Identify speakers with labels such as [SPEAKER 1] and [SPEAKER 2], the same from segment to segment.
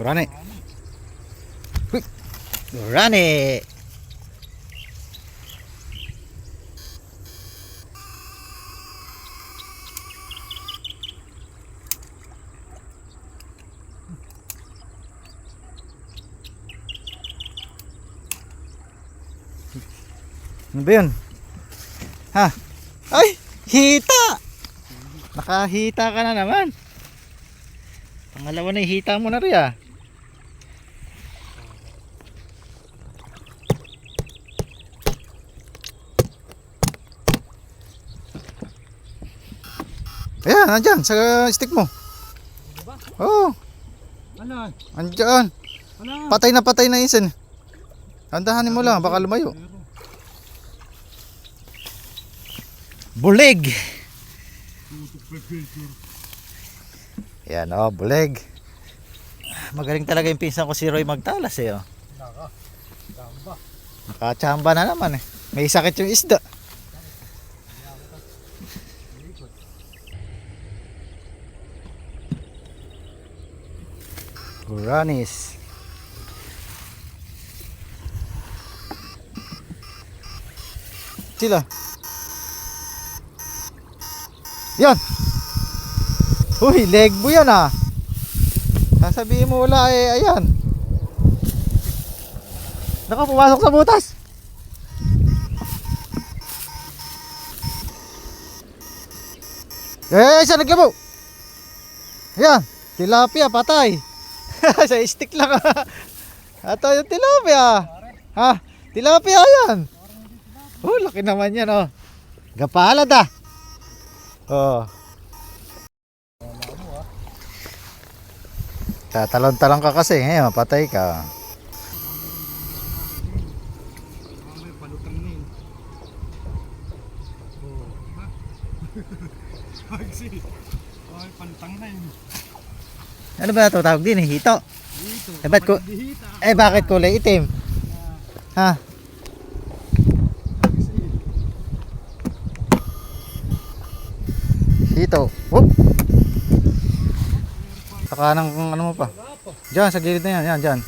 [SPEAKER 1] Gurani. Hui. Gurani. Ano ba yun? Ha? Ay! Hita! Nakahita ka na naman. Pangalawa na yung hita mo na rin ah. Ayan, nandyan sa stick mo. Oo.
[SPEAKER 2] Ano?
[SPEAKER 1] Andyan. Patay na isin. Andahanin mo lang, baka lumayo. Bulig. Yan o, bulig. Magaling talaga yung pinsan ko si Roy magtalas eh oh. Nakachamba na naman eh. May sakit yung isda. Guranis. Sila. Yan. Uy, legbo yan ah. Sasabihin mo wala eh, ayan. Naka, pumasok sa butas. Eh, isa naglabo. Ayan, tilapia, patay. Sa stick lang ah. Ito yung tilapia. Ha, tilapia yan. Oh, laki naman yan oh. Gapalad ah. Oh. Tatalon-talon ka kasi, ngayon mapatay ka.
[SPEAKER 2] May palutang na yun. Oo. Ha? Agsi. May palutang na yun.
[SPEAKER 1] Ano ba ito tawag din eh? Hito?
[SPEAKER 2] Dito.
[SPEAKER 1] Eh bakit kulay itim? Ha? Hito. Whoop. Saka ng ano mo pa? Diyan sa gilid na yan, yan, diyan.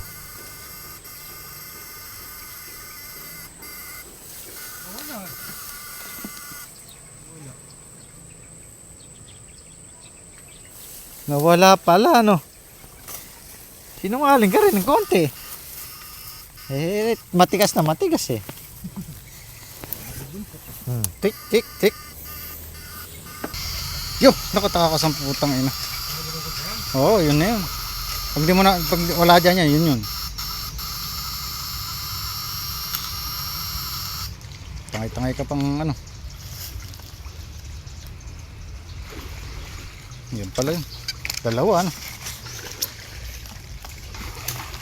[SPEAKER 1] Nawala pala no. Sinungaling ka rin ng konti. Eh, matigas na matigas eh. Tik, tik, tik. Yo, nakataka ka sa putang ina. Oo, yun na yun. Pag di mo na, pag wala dyan yan, yun. Tangay-tangay ka pang ano. Yan pala yun. Dalawa ano.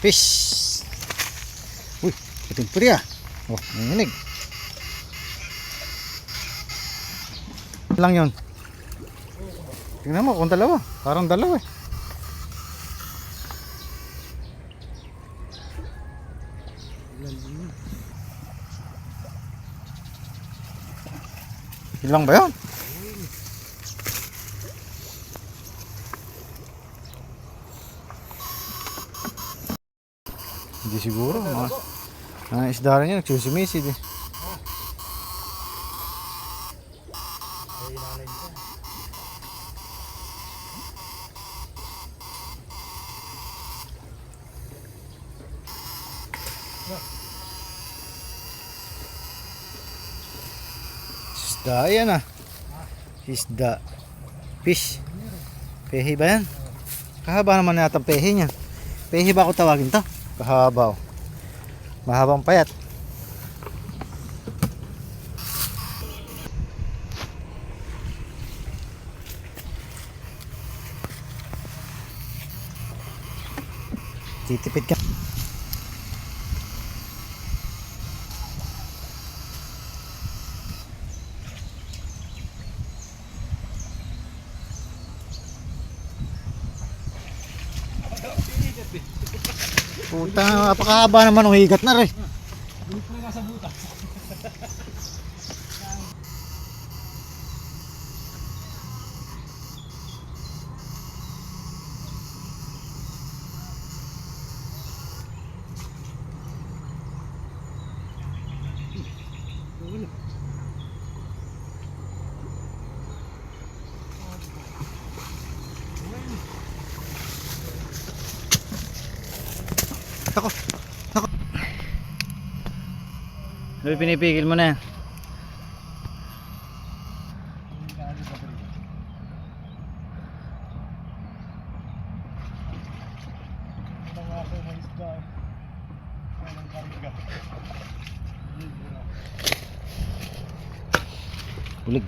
[SPEAKER 1] Fish. Uy, iting puri ah. Oh, nanginig. Lang yun. Tingnan mo kung dalawa. Parang dalawa eh. Ilang ba yan? Hindi siguro. Mga isda rin yan. Nagsusumisid eh. Isda yan ah. Isda. Fish. Pehe ba yan? Kahaba naman yata pehe niya. Pehe ba ako tawagin to? Kahaba oh. Mahabang payat. Titipid ka. Puta, napakahaba naman ng higat na rin.
[SPEAKER 2] Bulit na nga sa butas.
[SPEAKER 1] Nako. Nako. Ano pinipigil mo na yan? Bulig.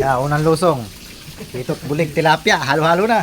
[SPEAKER 1] Ya, unang lusong. Pitot, bulig, tilapia, halo-halo na.